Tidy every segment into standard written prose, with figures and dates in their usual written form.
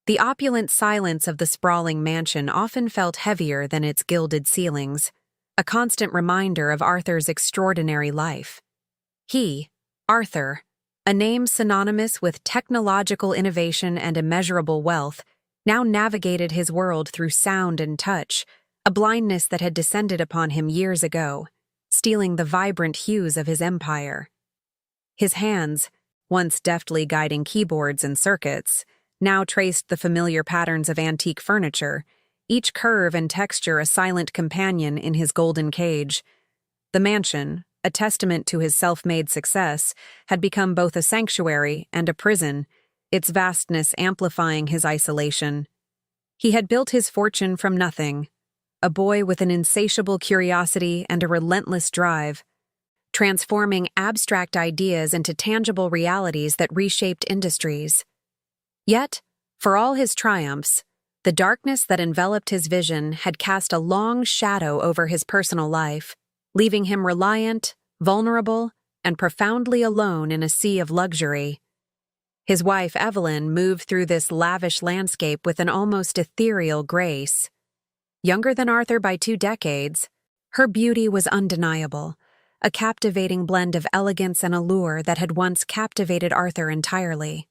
The opulent silence of the sprawling mansion often felt heavier than its gilded ceilings, a constant reminder of Arthur's extraordinary life. He, Arthur, a name synonymous with technological innovation and immeasurable wealth, now navigated his world through sound and touch, a blindness that had descended upon him years ago, stealing the vibrant hues of his empire. His hands, once deftly guiding keyboards and circuits, now traced the familiar patterns of antique furniture, each curve and texture a silent companion in his golden cage. The mansion, a testament to his self-made success, had become both a sanctuary and a prison, its vastness amplifying his isolation. He had built his fortune from nothing, a boy with an insatiable curiosity and a relentless drive, transforming abstract ideas into tangible realities that reshaped industries. Yet, for all his triumphs, the darkness that enveloped his vision had cast a long shadow over his personal life, leaving him reliant, vulnerable, and profoundly alone in a sea of luxury. His wife, Evelyn, moved through this lavish landscape with an almost ethereal grace. Younger than Arthur by 2 decades, her beauty was undeniable, a captivating blend of elegance and allure that had once captivated Arthur entirely.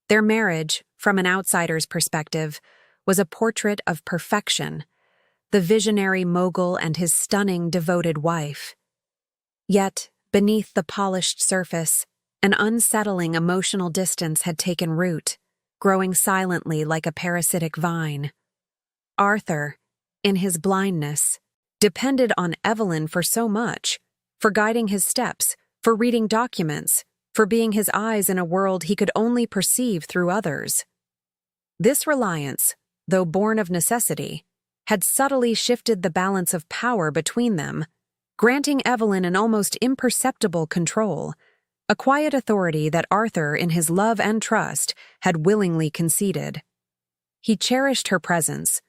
Their marriage, from an outsider's perspective, was a portrait of perfection, the visionary mogul and his stunning, devoted wife. Yet, beneath the polished surface, an unsettling emotional distance had taken root, growing silently like a parasitic vine. Arthur, in his blindness, depended on Evelyn for so much, for guiding his steps, for reading documents, for being his eyes in a world he could only perceive through others. This reliance, though born of necessity, had subtly shifted the balance of power between them, granting Evelyn an almost imperceptible control, a quiet authority that Arthur, in his love and trust, had willingly conceded. He cherished her presence,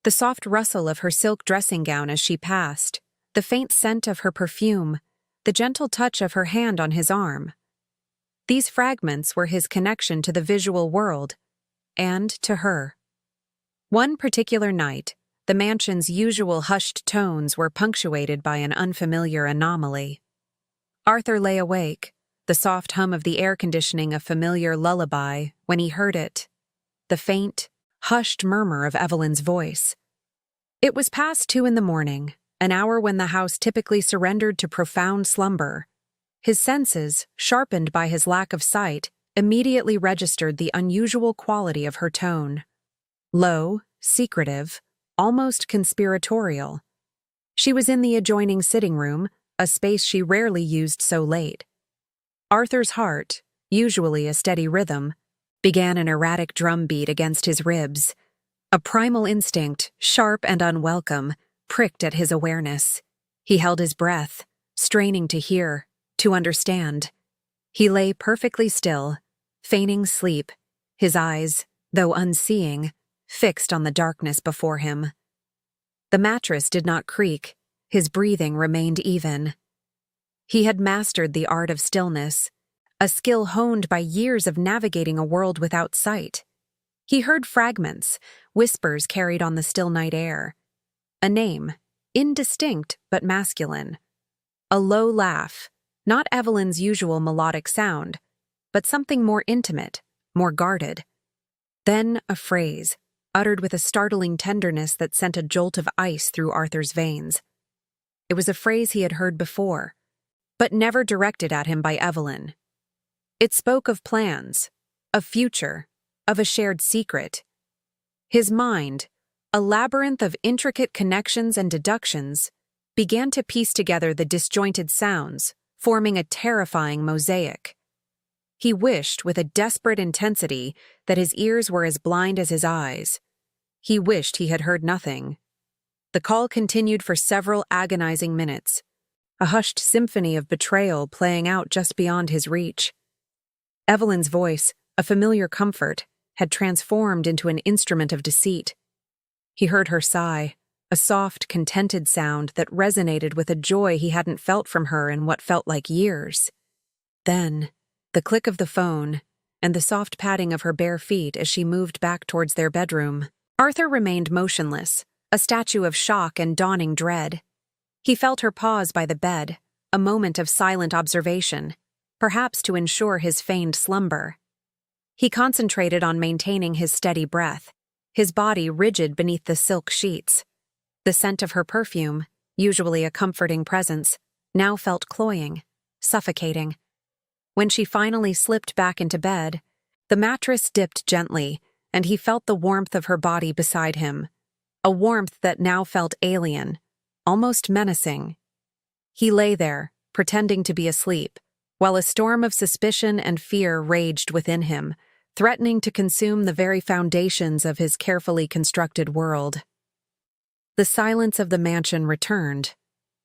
the soft rustle of her silk dressing gown as she passed, the faint scent of her perfume, the gentle touch of her hand on his arm. These fragments were his connection to the visual world, and to her. One particular night, the mansion's usual hushed tones were punctuated by an unfamiliar anomaly. Arthur lay awake, the soft hum of the air conditioning a familiar lullaby, when he heard it, the faint, hushed murmur of Evelyn's voice. It was past 2 a.m, an hour when the house typically surrendered to profound slumber. His senses, sharpened by his lack of sight, immediately registered the unusual quality of her tone. Low, secretive, almost conspiratorial. She was in the adjoining sitting room, a space she rarely used so late. Arthur's heart, usually a steady rhythm, began an erratic drumbeat against his ribs. A primal instinct, sharp and unwelcome, pricked at his awareness. He held his breath, straining to hear, to understand. He lay perfectly still, feigning sleep, his eyes, though unseeing, fixed on the darkness before him. The mattress did not creak, his breathing remained even. He had mastered the art of stillness, a skill honed by years of navigating a world without sight. He heard fragments, whispers carried on the still night air. A name, indistinct but masculine. A low laugh, not Evelyn's usual melodic sound, but something more intimate, more guarded. Then a phrase, uttered with a startling tenderness that sent a jolt of ice through Arthur's veins. It was a phrase he had heard before, but never directed at him by Evelyn. It spoke of plans, of future, of a shared secret. His mind, a labyrinth of intricate connections and deductions, began to piece together the disjointed sounds, forming a terrifying mosaic. He wished with a desperate intensity that his ears were as blind as his eyes. He wished he had heard nothing. The call continued for several agonizing minutes, a hushed symphony of betrayal playing out just beyond his reach. Evelyn's voice, a familiar comfort, had transformed into an instrument of deceit. He heard her sigh, a soft, contented sound that resonated with a joy he hadn't felt from her in what felt like years. Then, the click of the phone, and the soft padding of her bare feet as she moved back towards their bedroom. Arthur remained motionless, a statue of shock and dawning dread. He felt her pause by the bed, a moment of silent observation, perhaps to ensure his feigned slumber. He concentrated on maintaining his steady breath, his body rigid beneath the silk sheets. The scent of her perfume, usually a comforting presence, now felt cloying, suffocating. When she finally slipped back into bed, the mattress dipped gently, and he felt the warmth of her body beside him, a warmth that now felt alien, almost menacing. He lay there, pretending to be asleep, while a storm of suspicion and fear raged within him, threatening to consume the very foundations of his carefully constructed world. The silence of the mansion returned,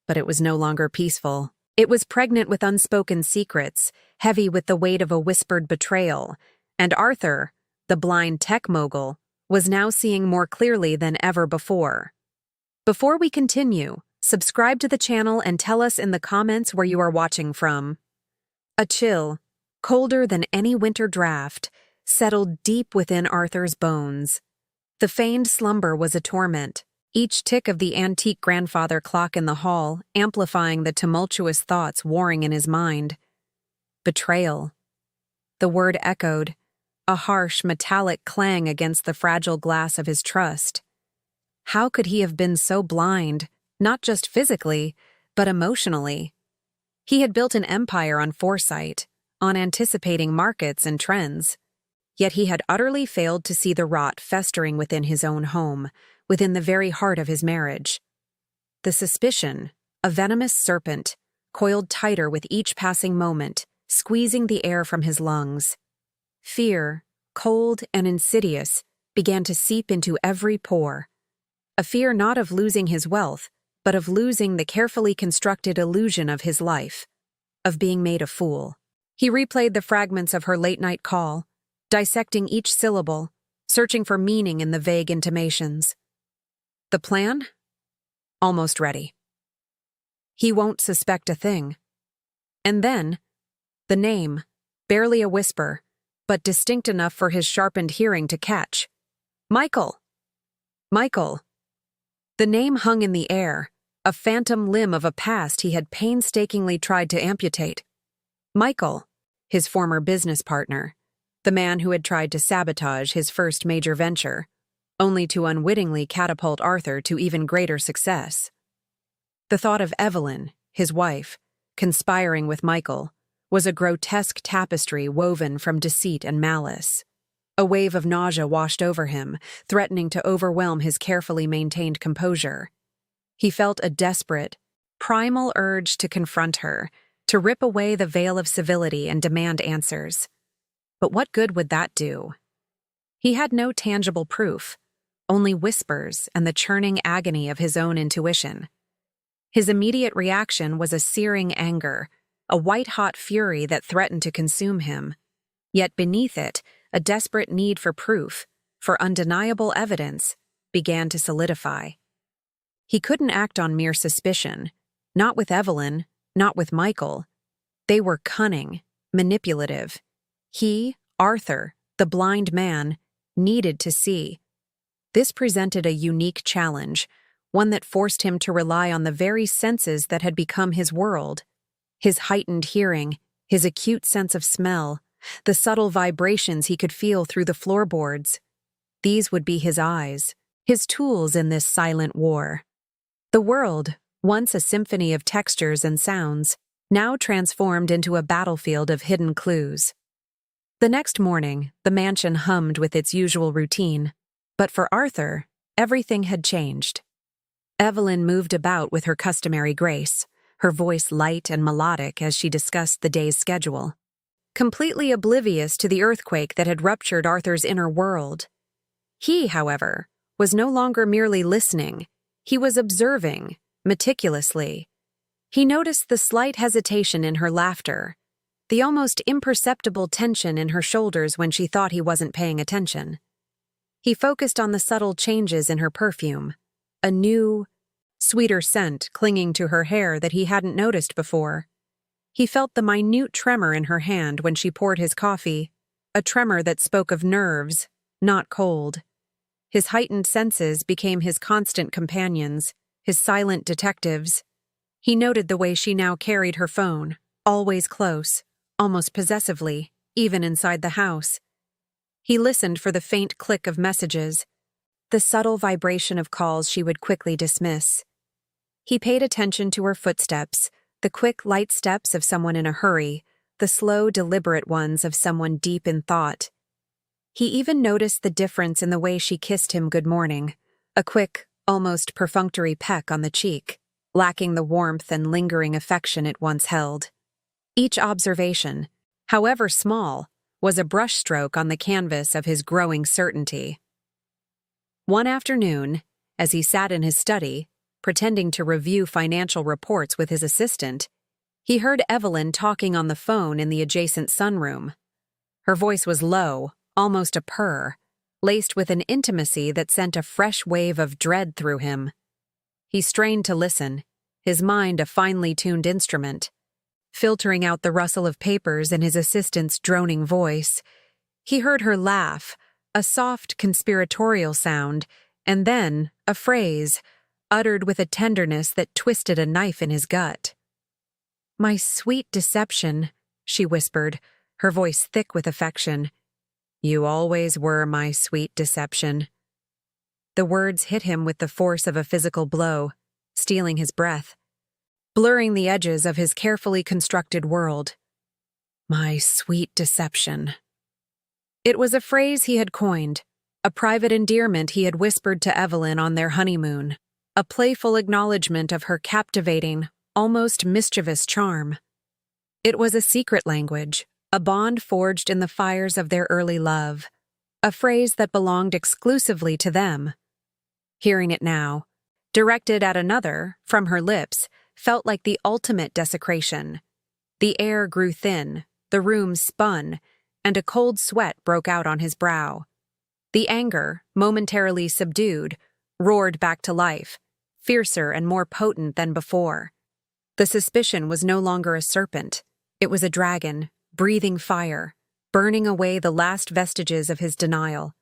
but it was no longer peaceful. It was pregnant with unspoken secrets, heavy with the weight of a whispered betrayal, and Arthur, the blind tech mogul, was now seeing more clearly than ever before. Before we continue, subscribe to the channel and tell us in the comments where you are watching from. A chill, colder than any winter draft, settled deep within Arthur's bones. The feigned slumber was a torment, each tick of the antique grandfather clock in the hall amplifying the tumultuous thoughts warring in his mind. Betrayal. The word echoed, a harsh, metallic clang against the fragile glass of his trust. How could he have been so blind, not just physically, but emotionally? He had built an empire on foresight, on anticipating markets and trends. Yet he had utterly failed to see the rot festering within his own home, within the very heart of his marriage. The suspicion, a venomous serpent, coiled tighter with each passing moment, squeezing the air from his lungs. Fear, cold and insidious, began to seep into every pore. A fear not of losing his wealth, but of losing the carefully constructed illusion of his life, of being made a fool. He replayed the fragments of her late-night call, dissecting each syllable, searching for meaning in the vague intimations. The plan? Almost ready. He won't suspect a thing. And then, the name, barely a whisper, but distinct enough for his sharpened hearing to catch. Michael. Michael. The name hung in the air, a phantom limb of a past he had painstakingly tried to amputate. Michael, his former business partner, the man who had tried to sabotage his first major venture, only to unwittingly catapult Arthur to even greater success. The thought of Evelyn, his wife, conspiring with Michael, was a grotesque tapestry woven from deceit and malice. A wave of nausea washed over him, threatening to overwhelm his carefully maintained composure. He felt a desperate, primal urge to confront her, to rip away the veil of civility and demand answers. But what good would that do? He had no tangible proof, only whispers and the churning agony of his own intuition. His immediate reaction was a searing anger, a white-hot fury that threatened to consume him. Yet beneath it, a desperate need for proof, for undeniable evidence, began to solidify. He couldn't act on mere suspicion, not with Evelyn, not with Michael. They were cunning, manipulative. He, Arthur, the blind man, needed to see. This presented a unique challenge, one that forced him to rely on the very senses that had become his world. His heightened hearing, his acute sense of smell, the subtle vibrations he could feel through the floorboards. These would be his eyes, his tools in this silent war. The world, once a symphony of textures and sounds, now transformed into a battlefield of hidden clues. The next morning, the mansion hummed with its usual routine, but for Arthur, everything had changed. Evelyn moved about with her customary grace, her voice light and melodic as she discussed the day's schedule, completely oblivious to the earthquake that had ruptured Arthur's inner world. He, however, was no longer merely listening. He was observing, meticulously. He noticed the slight hesitation in her laughter, the almost imperceptible tension in her shoulders when she thought he wasn't paying attention. He focused on the subtle changes in her perfume, a new, sweeter scent clinging to her hair that he hadn't noticed before. He felt the minute tremor in her hand when she poured his coffee, a tremor that spoke of nerves, not cold. His heightened senses became his constant companions, his silent detectives. He noted the way she now carried her phone, always close, almost possessively, even inside the house. He listened for the faint click of messages, the subtle vibration of calls she would quickly dismiss. He paid attention to her footsteps, the quick, light steps of someone in a hurry, the slow, deliberate ones of someone deep in thought. He even noticed the difference in the way she kissed him good morning, a quick, almost perfunctory peck on the cheek, lacking the warmth and lingering affection it once held. Each observation, however small, was a brushstroke on the canvas of his growing certainty. One afternoon, as he sat in his study, pretending to review financial reports with his assistant, he heard Evelyn talking on the phone in the adjacent sunroom. Her voice was low, almost a purr, laced with an intimacy that sent a fresh wave of dread through him. He strained to listen, his mind a finely tuned instrument. Filtering out the rustle of papers and his assistant's droning voice, he heard her laugh, a soft conspiratorial sound, and then a phrase, uttered with a tenderness that twisted a knife in his gut. "My sweet deception," she whispered, her voice thick with affection. "You always were my sweet deception." The words hit him with the force of a physical blow, stealing his breath, blurring the edges of his carefully constructed world. My sweet deception. It was a phrase he had coined, a private endearment he had whispered to Evelyn on their honeymoon, a playful acknowledgement of her captivating, almost mischievous charm. It was a secret language, a bond forged in the fires of their early love, a phrase that belonged exclusively to them. Hearing it now, directed at another, from her lips, felt like the ultimate desecration. The air grew thin, the room spun, and a cold sweat broke out on his brow. The anger, momentarily subdued, roared back to life, fiercer and more potent than before. The suspicion was no longer a serpent. It was a dragon, breathing fire, burning away the last vestiges of his denial.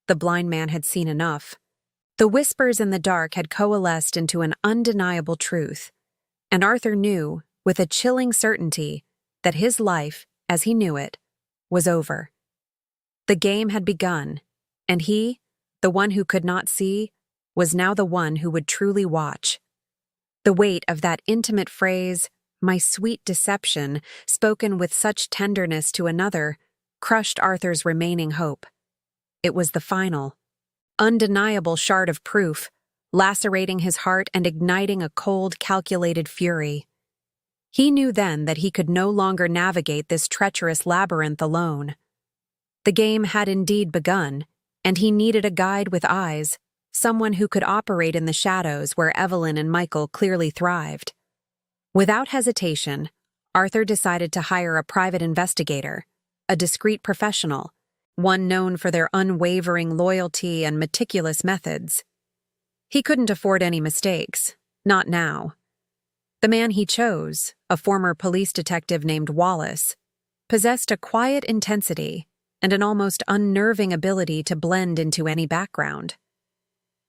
The blind man had seen enough. The whispers in the dark had coalesced into an undeniable truth, and Arthur knew, with a chilling certainty, that his life, as he knew it, was over. The game had begun, and he, the one who could not see, was now the one who would truly watch. The weight of that intimate phrase, "my sweet deception," spoken with such tenderness to another, crushed Arthur's remaining hope. It was the final, undeniable shard of proof, lacerating his heart and igniting a cold, calculated fury. He knew then that he could no longer navigate this treacherous labyrinth alone. The game had indeed begun, and he needed a guide with eyes, someone who could operate in the shadows where Evelyn and Michael clearly thrived. Without hesitation, Arthur decided to hire a private investigator, a discreet professional, one known for their unwavering loyalty and meticulous methods. He couldn't afford any mistakes, not now. The man he chose, a former police detective named Wallace, possessed a quiet intensity and an almost unnerving ability to blend into any background.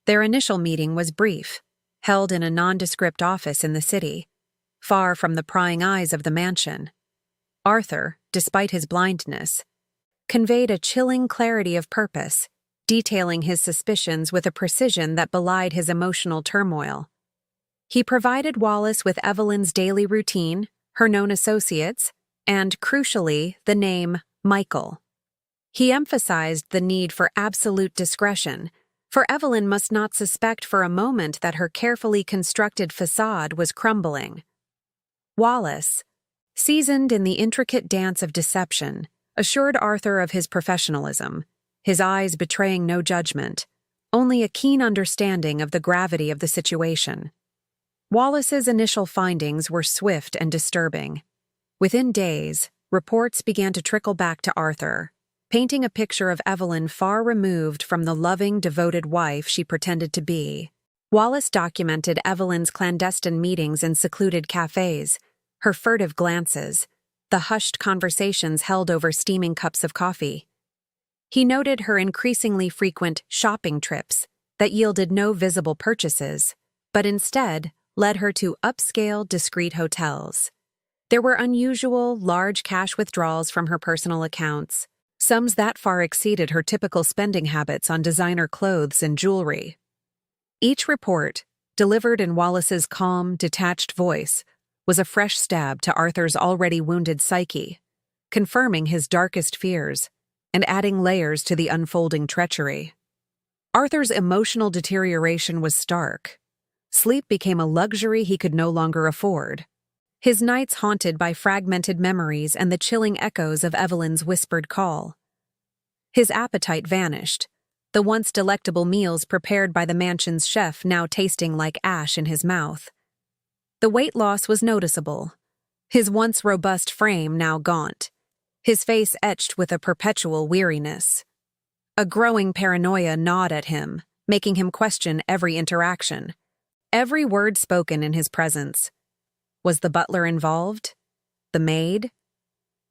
Their initial meeting was brief, held in a nondescript office in the city, far from the prying eyes of the mansion. Arthur, despite his blindness, conveyed a chilling clarity of purpose, detailing his suspicions with a precision that belied his emotional turmoil. He provided Wallace with Evelyn's daily routine, her known associates, and, crucially, the name Michael. He emphasized the need for absolute discretion, for Evelyn must not suspect for a moment that her carefully constructed facade was crumbling. Wallace, seasoned in the intricate dance of deception, assured Arthur of his professionalism, his eyes betraying no judgment, only a keen understanding of the gravity of the situation. Wallace's initial findings were swift and disturbing. Within days, reports began to trickle back to Arthur, painting a picture of Evelyn far removed from the loving, devoted wife she pretended to be. Wallace documented Evelyn's clandestine meetings in secluded cafes, her furtive glances, the hushed conversations held over steaming cups of coffee. He noted her increasingly frequent shopping trips that yielded no visible purchases, but instead led her to upscale, discreet hotels. There were unusual, large cash withdrawals from her personal accounts, sums that far exceeded her typical spending habits on designer clothes and jewelry. Each report, delivered in Wallace's calm, detached voice, was a fresh stab to Arthur's already wounded psyche, confirming his darkest fears and adding layers to the unfolding treachery. Arthur's emotional deterioration was stark. Sleep became a luxury he could no longer afford. His nights haunted by fragmented memories and the chilling echoes of Evelyn's whispered call. His appetite vanished, the once delectable meals prepared by the mansion's chef now tasting like ash in his mouth. The weight loss was noticeable, his once robust frame now gaunt, his face etched with a perpetual weariness. A growing paranoia gnawed at him, making him question every interaction, every word spoken in his presence. Was the butler involved? The maid?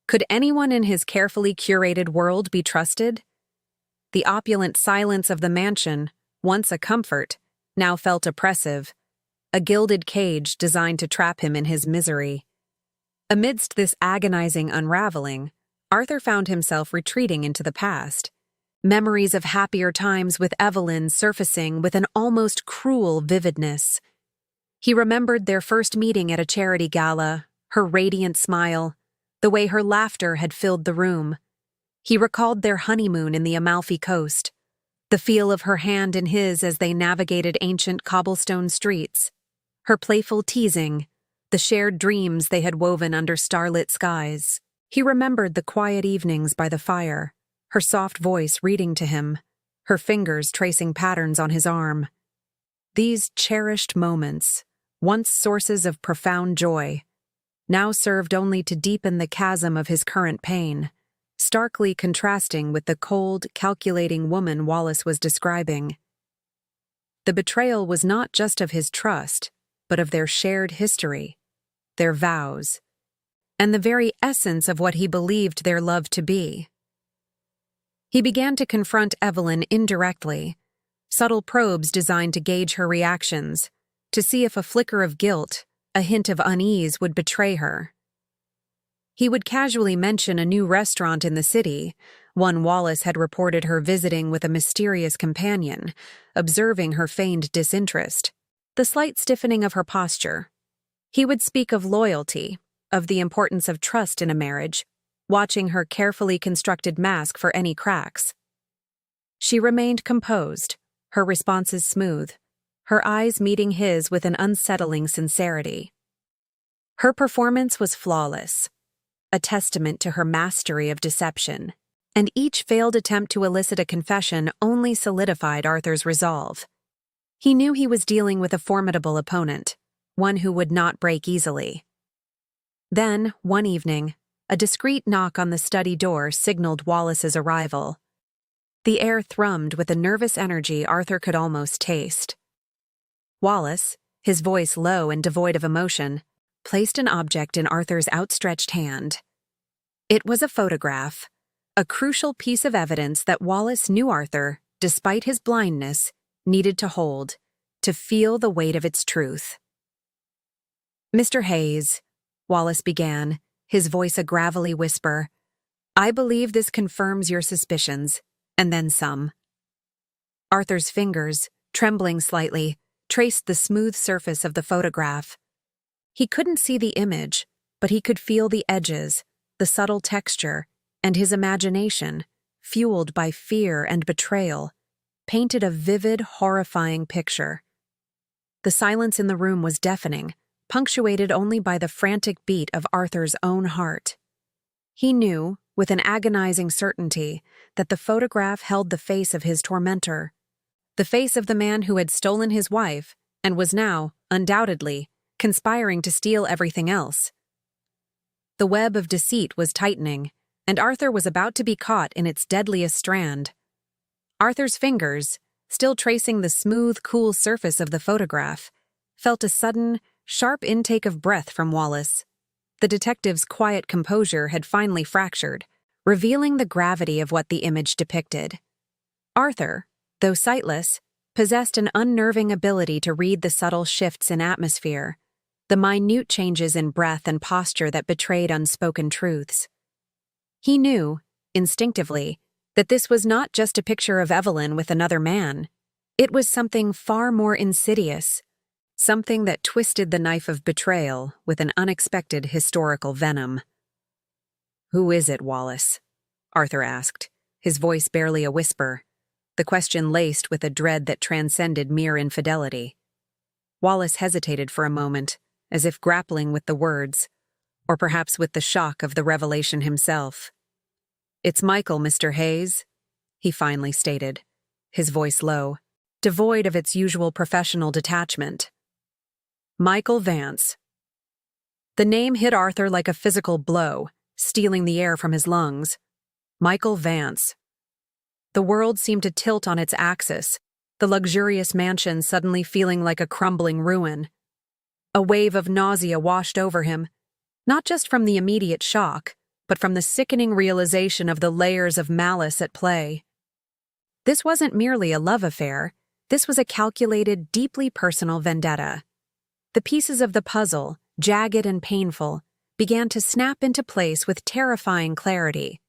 Could anyone in his carefully curated world be trusted? The opulent silence of the mansion, once a comfort, now felt oppressive, a gilded cage designed to trap him in his misery. Amidst this agonizing unraveling, Arthur found himself retreating into the past, memories of happier times with Evelyn surfacing with an almost cruel vividness. He remembered their first meeting at a charity gala, her radiant smile, the way her laughter had filled the room. He recalled their honeymoon in the Amalfi Coast, the feel of her hand in his as they navigated ancient cobblestone streets, her playful teasing, the shared dreams they had woven under starlit skies. He remembered the quiet evenings by the fire, her soft voice reading to him, her fingers tracing patterns on his arm. These cherished moments, once sources of profound joy, now served only to deepen the chasm of his current pain, starkly contrasting with the cold, calculating woman Wallace was describing. The betrayal was not just of his trust, but of their shared history, their vows, and the very essence of what he believed their love to be. He began to confront Evelyn indirectly, subtle probes designed to gauge her reactions, to see if a flicker of guilt, a hint of unease would betray her. He would casually mention a new restaurant in the city, one Wallace had reported her visiting with a mysterious companion, observing her feigned disinterest, the slight stiffening of her posture. He would speak of loyalty, of the importance of trust in a marriage, watching her carefully constructed mask for any cracks. She remained composed, her responses smooth, her eyes meeting his with an unsettling sincerity. Her performance was flawless, a testament to her mastery of deception, and each failed attempt to elicit a confession only solidified Arthur's resolve. He knew he was dealing with a formidable opponent, one who would not break easily. Then, one evening, a discreet knock on the study door signaled Wallace's arrival. The air thrummed with a nervous energy Arthur could almost taste. Wallace, his voice low and devoid of emotion, placed an object in Arthur's outstretched hand. It was a photograph, a crucial piece of evidence that Wallace knew Arthur, despite his blindness, needed to hold, to feel the weight of its truth. "Mr. Hayes," Wallace began, his voice a gravelly whisper, "I believe this confirms your suspicions, and then some." Arthur's fingers, trembling slightly, traced the smooth surface of the photograph. He couldn't see the image, but he could feel the edges, the subtle texture, and his imagination, fueled by fear and betrayal, painted a vivid, horrifying picture. The silence in the room was deafening, punctuated only by the frantic beat of Arthur's own heart. He knew, with an agonizing certainty, that the photograph held the face of his tormentor, the face of the man who had stolen his wife and was now, undoubtedly, conspiring to steal everything else. The web of deceit was tightening, and Arthur was about to be caught in its deadliest strand. Arthur's fingers, still tracing the smooth, cool surface of the photograph, felt a sudden, sharp intake of breath from Wallace. The detective's quiet composure had finally fractured, revealing the gravity of what the image depicted. Arthur, though sightless, possessed an unnerving ability to read the subtle shifts in atmosphere, the minute changes in breath and posture that betrayed unspoken truths. He knew, instinctively, that this was not just a picture of Evelyn with another man. It was something far more insidious, something that twisted the knife of betrayal with an unexpected historical venom. "Who is it, Wallace?" Arthur asked, his voice barely a whisper, the question laced with a dread that transcended mere infidelity. Wallace hesitated for a moment, as if grappling with the words, or perhaps with the shock of the revelation himself. "It's Michael, Mr. Hayes," he finally stated, his voice low, devoid of its usual professional detachment. Michael Vance. The name hit Arthur like a physical blow, stealing the air from his lungs. Michael Vance. The world seemed to tilt on its axis, the luxurious mansion suddenly feeling like a crumbling ruin. A wave of nausea washed over him, not just from the immediate shock, but from the sickening realization of the layers of malice at play. This wasn't merely a love affair, this was a calculated, deeply personal vendetta. The pieces of the puzzle, jagged and painful, began to snap into place with terrifying clarity.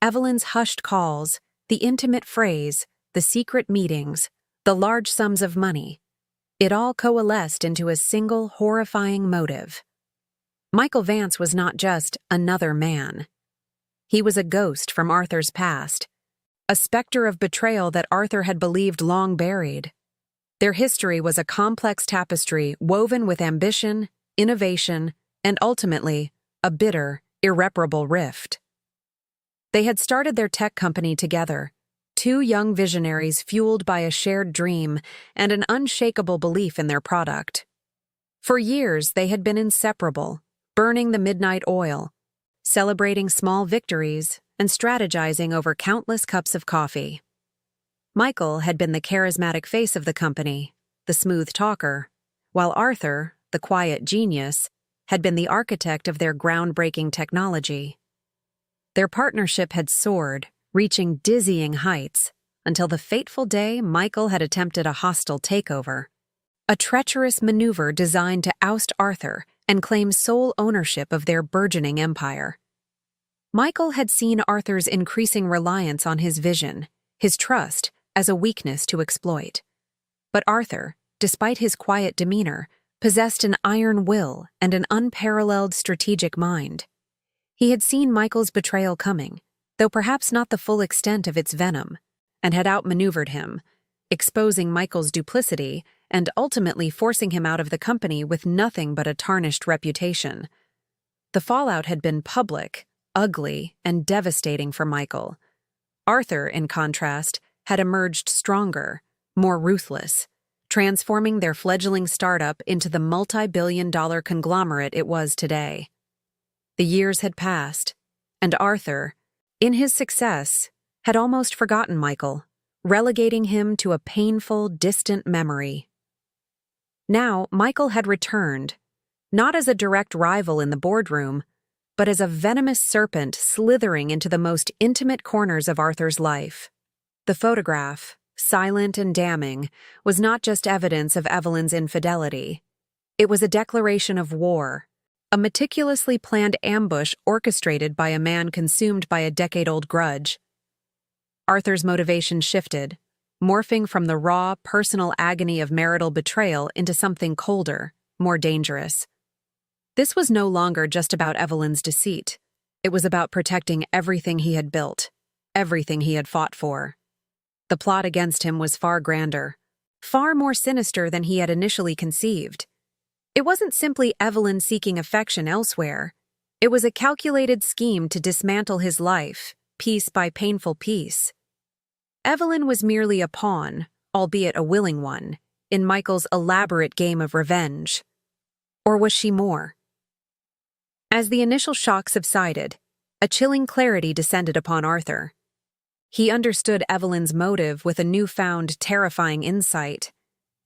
Evelyn's hushed calls, the intimate phrase, the secret meetings, the large sums of money, it all coalesced into a single horrifying motive. Michael Vance was not just another man. He was a ghost from Arthur's past, a specter of betrayal that Arthur had believed long buried. Their history was a complex tapestry woven with ambition, innovation, and ultimately, a bitter, irreparable rift. They had started their tech company together, two young visionaries fueled by a shared dream and an unshakable belief in their product. For years, they had been inseparable, burning the midnight oil, celebrating small victories, and strategizing over countless cups of coffee. Michael had been the charismatic face of the company, the smooth talker, while Arthur, the quiet genius, had been the architect of their groundbreaking technology. Their partnership had soared, reaching dizzying heights, until the fateful day Michael had attempted a hostile takeover, a treacherous maneuver designed to oust Arthur and claim sole ownership of their burgeoning empire. Michael had seen Arthur's increasing reliance on his vision, his trust, as a weakness to exploit. But Arthur, despite his quiet demeanor, possessed an iron will and an unparalleled strategic mind. He had seen Michael's betrayal coming, though perhaps not the full extent of its venom, and had outmaneuvered him, exposing Michael's duplicity and ultimately forcing him out of the company with nothing but a tarnished reputation. The fallout had been public, ugly, and devastating for Michael. Arthur, in contrast, had emerged stronger, more ruthless, transforming their fledgling startup into the multi-billion-dollar conglomerate it was today. The years had passed, and Arthur, in his success, had almost forgotten Michael, relegating him to a painful, distant memory. Now, Michael had returned, not as a direct rival in the boardroom, but as a venomous serpent slithering into the most intimate corners of Arthur's life. The photograph, silent and damning, was not just evidence of Evelyn's infidelity. It was a declaration of war, a meticulously planned ambush orchestrated by a man consumed by a decade-old grudge. Arthur's motivation shifted, morphing from the raw, personal agony of marital betrayal into something colder, more dangerous. This was no longer just about Evelyn's deceit. It was about protecting everything he had built, everything he had fought for. The plot against him was far grander, far more sinister than he had initially conceived. It wasn't simply Evelyn seeking affection elsewhere. It was a calculated scheme to dismantle his life, piece by painful piece. Evelyn was merely a pawn, albeit a willing one, in Michael's elaborate game of revenge. Or was she more? As the initial shock subsided, a chilling clarity descended upon Arthur. He understood Evelyn's motive with a newfound, terrifying insight.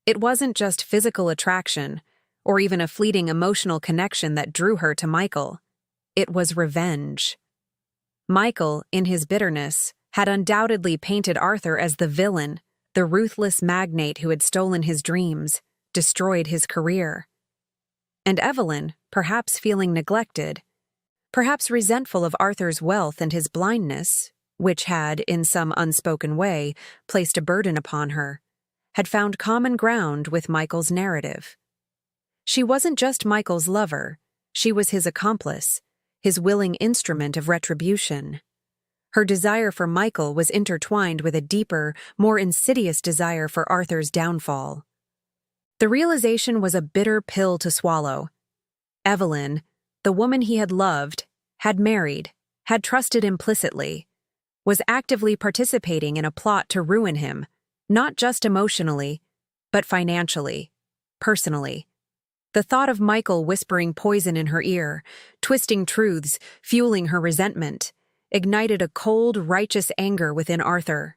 It wasn't just physical attraction, or even a fleeting emotional connection that drew her to Michael. It was revenge. Michael, in his bitterness, had undoubtedly painted Arthur as the villain, the ruthless magnate who had stolen his dreams, destroyed his career. And Evelyn, perhaps feeling neglected, perhaps resentful of Arthur's wealth and his blindness, which had, in some unspoken way, placed a burden upon her, had found common ground with Michael's narrative. She wasn't just Michael's lover, she was his accomplice, his willing instrument of retribution. Her desire for Michael was intertwined with a deeper, more insidious desire for Arthur's downfall. The realization was a bitter pill to swallow. Evelyn, the woman he had loved, had married, had trusted implicitly, was actively participating in a plot to ruin him, not just emotionally, but financially, personally. The thought of Michael whispering poison in her ear, twisting truths, fueling her resentment, ignited a cold, righteous anger within Arthur.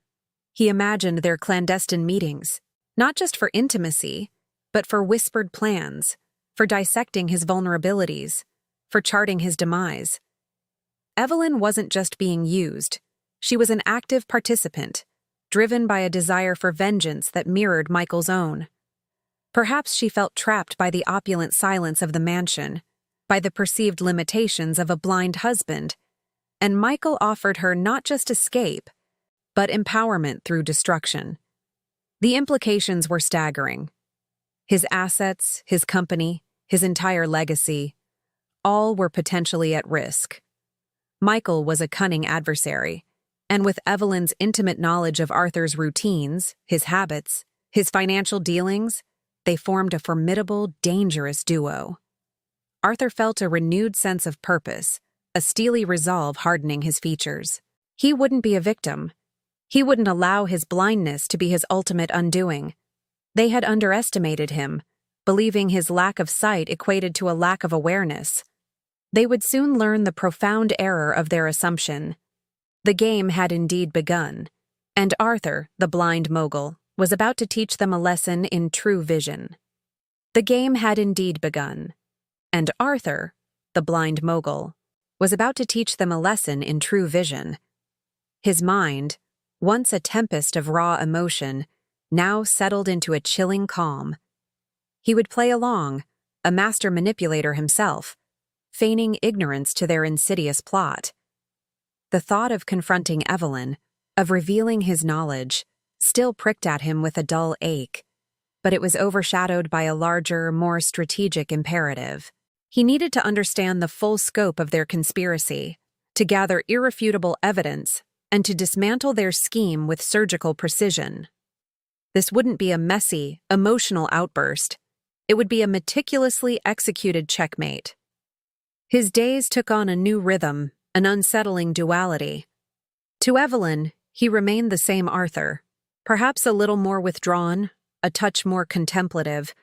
He imagined their clandestine meetings, not just for intimacy, but for whispered plans, for dissecting his vulnerabilities, for charting his demise. Evelyn wasn't just being used. She was an active participant, driven by a desire for vengeance that mirrored Michael's own. Perhaps she felt trapped by the opulent silence of the mansion, by the perceived limitations of a blind husband, and Michael offered her not just escape, but empowerment through destruction. The implications were staggering. His assets, his company, his entire legacy, all were potentially at risk. Michael was a cunning adversary, and with Evelyn's intimate knowledge of Arthur's routines, his habits, his financial dealings, they formed a formidable, dangerous duo. Arthur felt a renewed sense of purpose, a steely resolve hardening his features. He wouldn't be a victim. He wouldn't allow his blindness to be his ultimate undoing. They had underestimated him, believing his lack of sight equated to a lack of awareness. They would soon learn the profound error of their assumption. The game had indeed begun, and Arthur, the blind mogul, was about to teach them a lesson in true vision. The game had indeed begun, and Arthur, the blind mogul, was about to teach them a lesson in true vision. His mind, once a tempest of raw emotion, now settled into a chilling calm. He would play along, a master manipulator himself, feigning ignorance to their insidious plot. The thought of confronting Evelyn, of revealing his knowledge, still pricked at him with a dull ache, but it was overshadowed by a larger, more strategic imperative. He needed to understand the full scope of their conspiracy, to gather irrefutable evidence, and to dismantle their scheme with surgical precision. This wouldn't be a messy, emotional outburst. It would be a meticulously executed checkmate. His days took on a new rhythm, an unsettling duality. To Evelyn, he remained the same Arthur, perhaps a little more withdrawn, a touch more contemplative,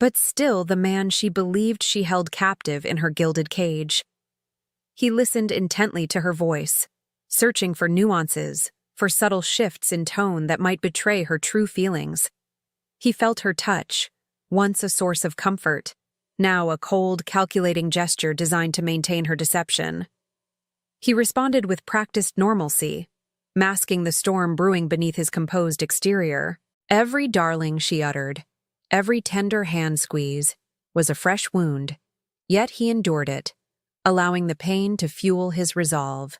but still the man she believed she held captive in her gilded cage. He listened intently to her voice, searching for nuances, for subtle shifts in tone that might betray her true feelings. He felt her touch, once a source of comfort, now a cold, calculating gesture designed to maintain her deception. He responded with practiced normalcy, masking the storm brewing beneath his composed exterior. Every darling she uttered, every tender hand squeeze, was a fresh wound, yet he endured it, allowing the pain to fuel his resolve.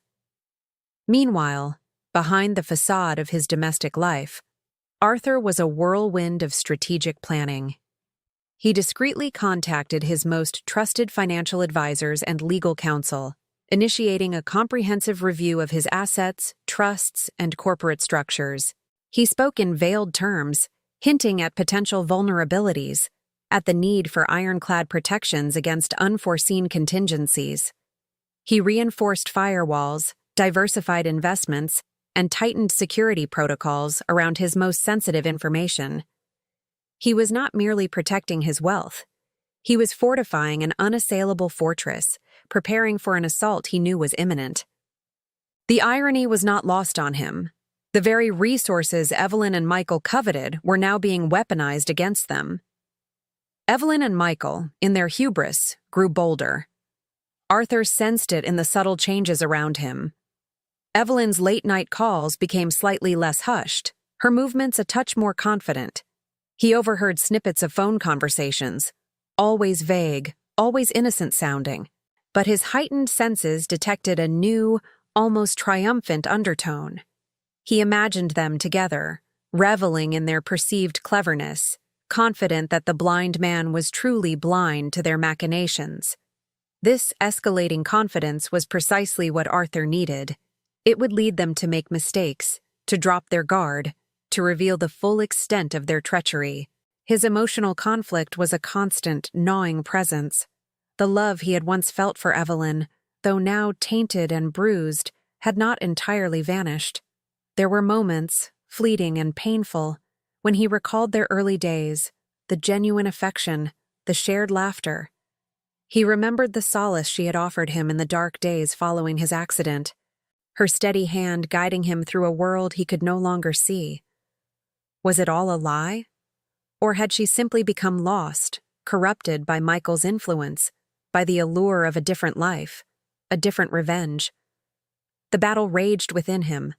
Meanwhile, behind the facade of his domestic life, Arthur was a whirlwind of strategic planning. He discreetly contacted his most trusted financial advisors and legal counsel, initiating a comprehensive review of his assets, trusts, and corporate structures. He spoke in veiled terms, hinting at potential vulnerabilities, at the need for ironclad protections against unforeseen contingencies. He reinforced firewalls, diversified investments, and tightened security protocols around his most sensitive information. He was not merely protecting his wealth. He was fortifying an unassailable fortress, preparing for an assault he knew was imminent. The irony was not lost on him. The very resources Evelyn and Michael coveted were now being weaponized against them. Evelyn and Michael, in their hubris, grew bolder. Arthur sensed it in the subtle changes around him. Evelyn's late-night calls became slightly less hushed, her movements a touch more confident. He overheard snippets of phone conversations, always vague, always innocent-sounding, but his heightened senses detected a new, almost triumphant undertone. He imagined them together, reveling in their perceived cleverness, confident that the blind man was truly blind to their machinations. This escalating confidence was precisely what Arthur needed. It would lead them to make mistakes, to drop their guard, to reveal the full extent of their treachery. His emotional conflict was a constant, gnawing presence. The love he had once felt for Evelyn, though now tainted and bruised, had not entirely vanished. There were moments, fleeting and painful, when he recalled their early days, the genuine affection, the shared laughter. He remembered the solace she had offered him in the dark days following his accident, her steady hand guiding him through a world he could no longer see. Was it all a lie? Or had she simply become lost, corrupted by Michael's influence, by the allure of a different life, a different revenge? The battle raged within him,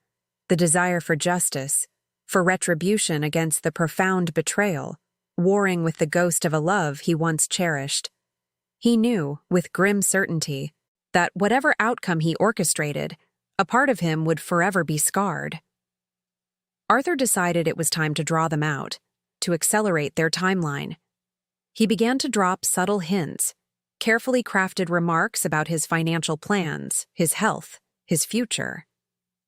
the desire for justice, for retribution against the profound betrayal, warring with the ghost of a love he once cherished. He knew, with grim certainty, that whatever outcome he orchestrated, a part of him would forever be scarred. Arthur decided it was time to draw them out, to accelerate their timeline. He began to drop subtle hints, carefully crafted remarks about his financial plans, his health, his future.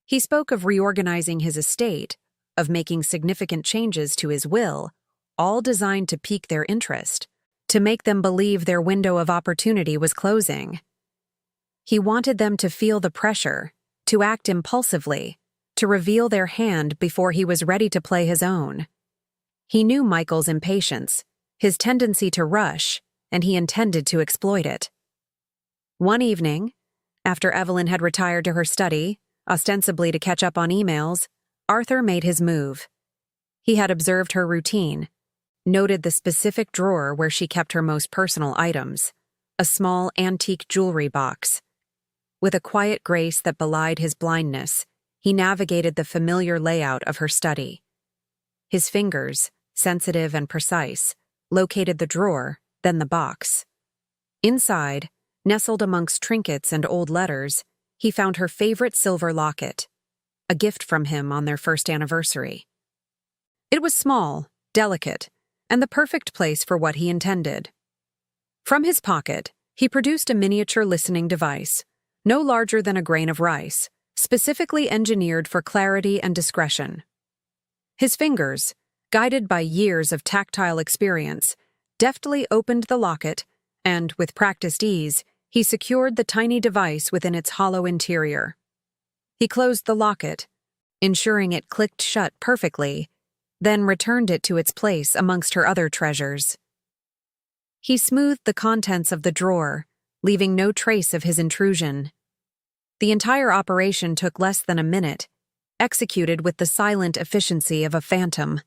He spoke of reorganizing his estate, of making significant changes to his will, all designed to pique their interest, to make them believe their window of opportunity was closing. He wanted them to feel the pressure, to act impulsively, to reveal their hand before he was ready to play his own. He knew Michael's impatience, his tendency to rush, and he intended to exploit it. One evening, after Evelyn had retired to her study, ostensibly to catch up on emails, Arthur made his move. He had observed her routine, noted the specific drawer where she kept her most personal items, a small antique jewelry box. With a quiet grace that belied his blindness, he navigated the familiar layout of her study. His fingers, sensitive and precise, located the drawer, then the box. Inside, nestled amongst trinkets and old letters, he found her favorite silver locket, a gift from him on their first anniversary. It was small, delicate, and the perfect place for what he intended. From his pocket, he produced a miniature listening device, no larger than a grain of rice, specifically engineered for clarity and discretion. His fingers, guided by years of tactile experience, deftly opened the locket, and, with practiced ease, he secured the tiny device within its hollow interior. He closed the locket, ensuring it clicked shut perfectly, then returned it to its place amongst her other treasures. He smoothed the contents of the drawer, leaving no trace of his intrusion. The entire operation took less than a minute, executed with the silent efficiency of a phantom.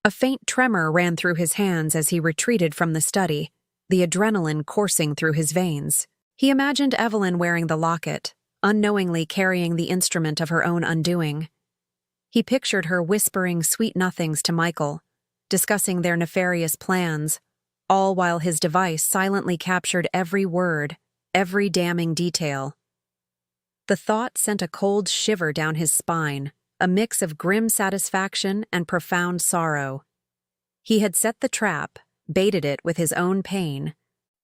A faint tremor ran through his hands as he retreated from the study, the adrenaline coursing through his veins. He imagined Evelyn wearing the locket, unknowingly carrying the instrument of her own undoing. He pictured her whispering sweet nothings to Michael, discussing their nefarious plans, all while his device silently captured every word, every damning detail. The thought sent a cold shiver down his spine, a mix of grim satisfaction and profound sorrow. He had set the trap, baited it with his own pain,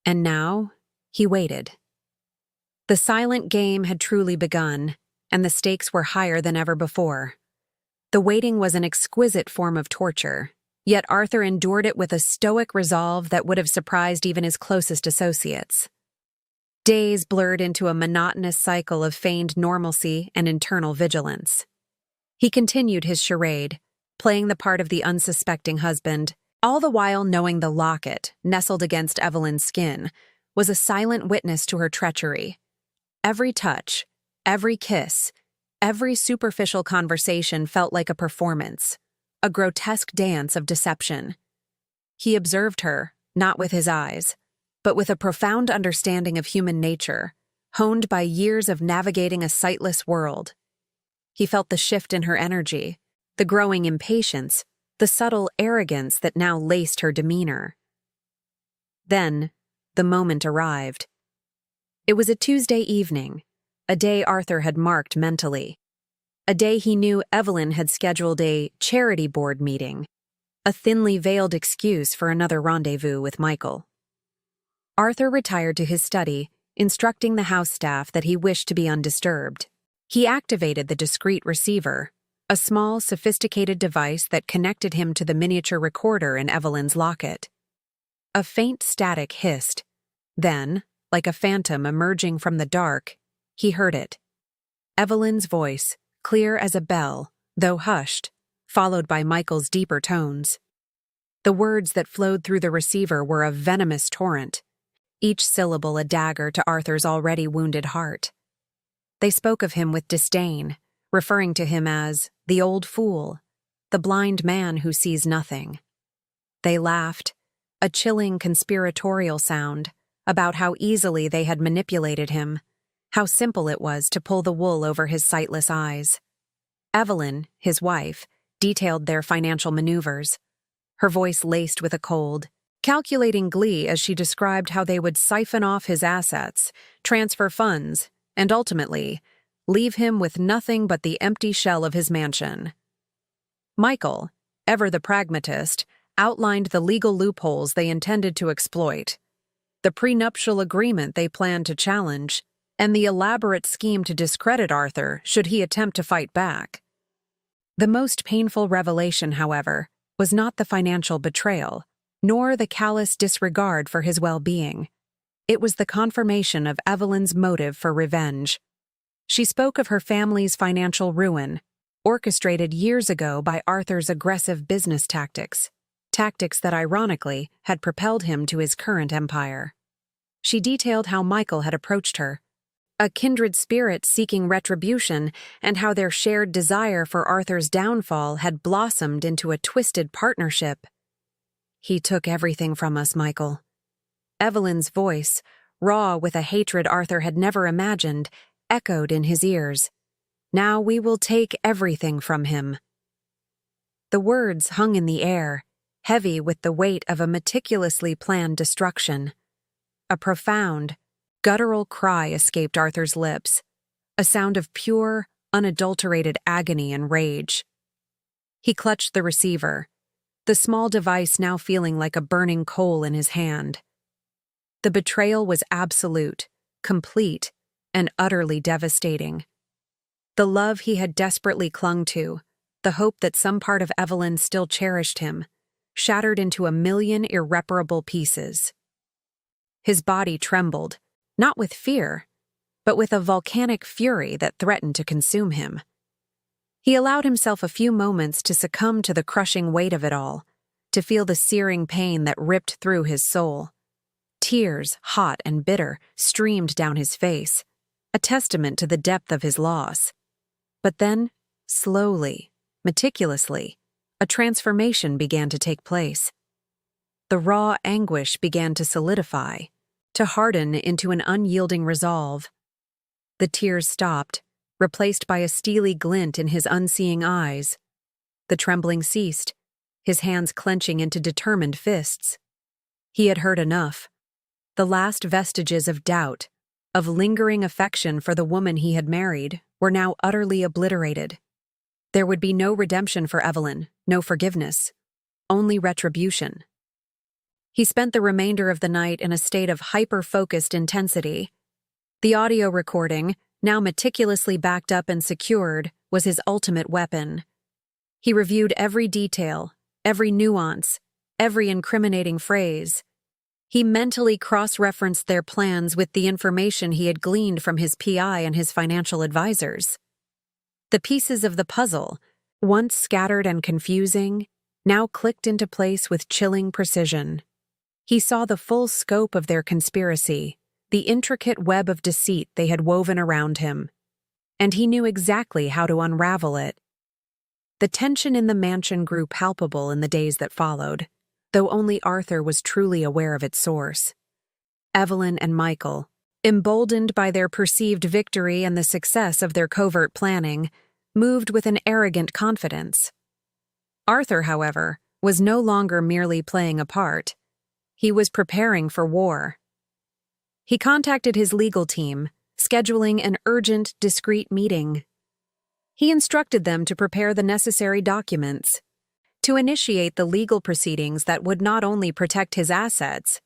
and now he waited. The silent game had truly begun, and the stakes were higher than ever before. The waiting was an exquisite form of torture, yet Arthur endured it with a stoic resolve that would have surprised even his closest associates. Days blurred into a monotonous cycle of feigned normalcy and internal vigilance. He continued his charade, playing the part of the unsuspecting husband, all the while knowing the locket, nestled against Evelyn's skin, was a silent witness to her treachery. Every touch, every kiss, every superficial conversation felt like a performance, a grotesque dance of deception. He observed her, not with his eyes, but with a profound understanding of human nature, honed by years of navigating a sightless world. He felt the shift in her energy, the growing impatience, the subtle arrogance that now laced her demeanor. Then, the moment arrived. It was a Tuesday evening, a day Arthur had marked mentally. A day he knew Evelyn had scheduled a charity board meeting, a thinly veiled excuse for another rendezvous with Michael. Arthur retired to his study, instructing the house staff that he wished to be undisturbed. He activated the discreet receiver, a small, sophisticated device that connected him to the miniature recorder in Evelyn's locket. A faint static hissed. Then, like a phantom emerging from the dark, he heard it. Evelyn's voice, clear as a bell, though hushed, followed by Michael's deeper tones. The words that flowed through the receiver were a venomous torrent, each syllable a dagger to Arthur's already wounded heart. They spoke of him with disdain, referring to him as the old fool, the blind man who sees nothing. They laughed, a chilling conspiratorial sound, about how easily they had manipulated him, how simple it was to pull the wool over his sightless eyes. Evelyn, his wife, detailed their financial maneuvers, her voice laced with a cold, calculating glee as she described how they would siphon off his assets, transfer funds, and ultimately, leave him with nothing but the empty shell of his mansion. Michael, ever the pragmatist, outlined the legal loopholes they intended to exploit, the prenuptial agreement they planned to challenge, and the elaborate scheme to discredit Arthur should he attempt to fight back. The most painful revelation, however, was not the financial betrayal, nor the callous disregard for his well-being. It was the confirmation of Evelyn's motive for revenge. She spoke of her family's financial ruin, orchestrated years ago by Arthur's aggressive business tactics that ironically had propelled him to his current empire. She detailed how Michael had approached her, a kindred spirit seeking retribution, and how their shared desire for Arthur's downfall had blossomed into a twisted partnership. "He took everything from us, Michael." Evelyn's voice, raw with a hatred Arthur had never imagined, echoed in his ears. "Now we will take everything from him." The words hung in the air, heavy with the weight of a meticulously planned destruction. A profound, guttural cry escaped Arthur's lips, a sound of pure, unadulterated agony and rage. He clutched the receiver, the small device now feeling like a burning coal in his hand. The betrayal was absolute, complete, and utterly devastating. The love he had desperately clung to, the hope that some part of Evelyn still cherished him, shattered into a million irreparable pieces. His body trembled, not with fear, but with a volcanic fury that threatened to consume him. He allowed himself a few moments to succumb to the crushing weight of it all, to feel the searing pain that ripped through his soul. Tears, hot and bitter, streamed down his face, a testament to the depth of his loss. But then, slowly, meticulously, a transformation began to take place. The raw anguish began to solidify, to harden into an unyielding resolve. The tears stopped, replaced by a steely glint in his unseeing eyes. The trembling ceased, his hands clenching into determined fists. He had heard enough. The last vestiges of doubt, of lingering affection for the woman he had married, were now utterly obliterated. There would be no redemption for Evelyn, no forgiveness, only retribution. He spent the remainder of the night in a state of hyper-focused intensity. The audio recording, now meticulously backed up and secured, was his ultimate weapon. He reviewed every detail, every nuance, every incriminating phrase. He mentally cross-referenced their plans with the information he had gleaned from his PI and his financial advisors. The pieces of the puzzle, once scattered and confusing, now clicked into place with chilling precision. He saw the full scope of their conspiracy, the intricate web of deceit they had woven around him, and he knew exactly how to unravel it. The tension in the mansion grew palpable in the days that followed. though only Arthur was truly aware of its source. Evelyn and Michael, emboldened by their perceived victory and the success of their covert planning, moved with an arrogant confidence. Arthur, however, was no longer merely playing a part. He was preparing for war. He contacted his legal team, scheduling an urgent, discreet meeting. He instructed them to prepare the necessary documents, to initiate the legal proceedings that would not only protect his assets,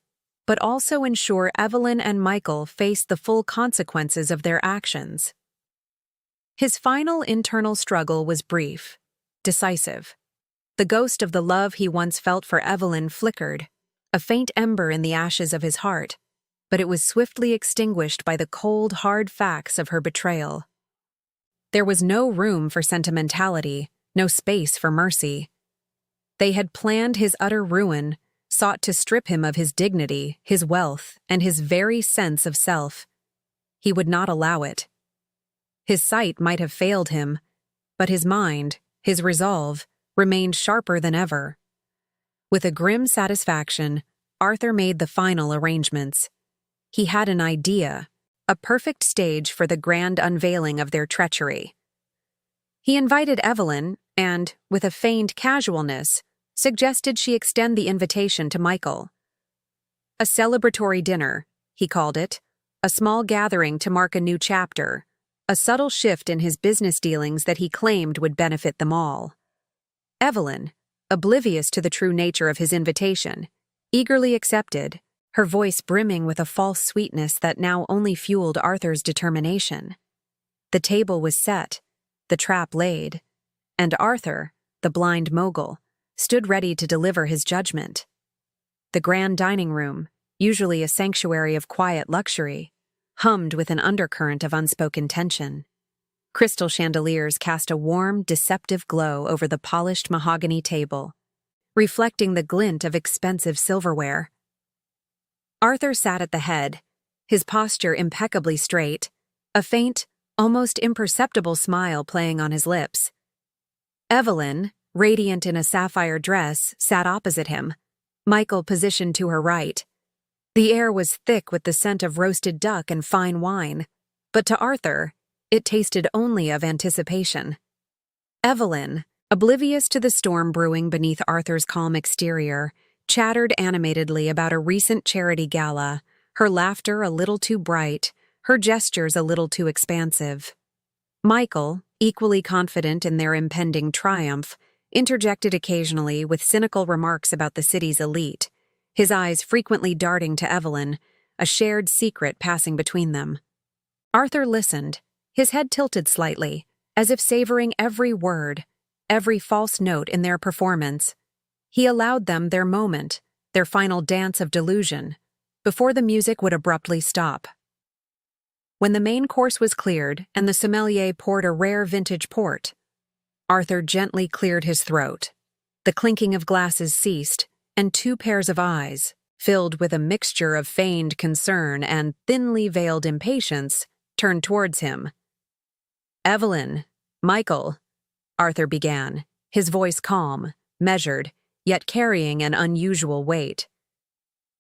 but also ensure Evelyn and Michael faced the full consequences of their actions. His final internal struggle was brief, decisive. The ghost of the love he once felt for Evelyn flickered, a faint ember in the ashes of his heart, but it was swiftly extinguished by the cold, hard facts of her betrayal. There was no room for sentimentality, no space for mercy. They had planned his utter ruin, sought to strip him of his dignity, his wealth, and his very sense of self. He would not allow it. His sight might have failed him, but his mind, his resolve, remained sharper than ever. With a grim satisfaction, Arthur made the final arrangements. He had an idea, a perfect stage for the grand unveiling of their treachery. He invited Evelyn and, with a feigned casualness, suggested she extend the invitation to Michael. A celebratory dinner, he called it, a small gathering to mark a new chapter, a subtle shift in his business dealings that he claimed would benefit them all. Evelyn, oblivious to the true nature of his invitation, eagerly accepted, her voice brimming with a false sweetness that now only fueled Arthur's determination. The table was set, the trap laid, and Arthur, the blind mogul, stood ready to deliver his judgment. The grand dining room, usually a sanctuary of quiet luxury, hummed with an undercurrent of unspoken tension. Crystal chandeliers cast a warm, deceptive glow over the polished mahogany table, reflecting the glint of expensive silverware. Arthur sat at the head, his posture impeccably straight, a faint, almost imperceptible smile playing on his lips. Evelyn, radiant in a sapphire dress, sat opposite him, Michael positioned to her right. The air was thick with the scent of roasted duck and fine wine, but to Arthur, it tasted only of anticipation. Evelyn, oblivious to the storm brewing beneath Arthur's calm exterior, chattered animatedly about a recent charity gala, her laughter a little too bright, her gestures a little too expansive. Michael, equally confident in their impending triumph, interjected occasionally with cynical remarks about the city's elite, his eyes frequently darting to Evelyn, a shared secret passing between them. Arthur listened, his head tilted slightly, as if savoring every word, every false note in their performance. He allowed them their moment, their final dance of delusion, before the music would abruptly stop. When the main course was cleared and the sommelier poured a rare vintage port, Arthur gently cleared his throat. The clinking of glasses ceased, and two pairs of eyes, filled with a mixture of feigned concern and thinly veiled impatience, turned towards him. "Evelyn, Michael," Arthur began, his voice calm, measured, yet carrying an unusual weight.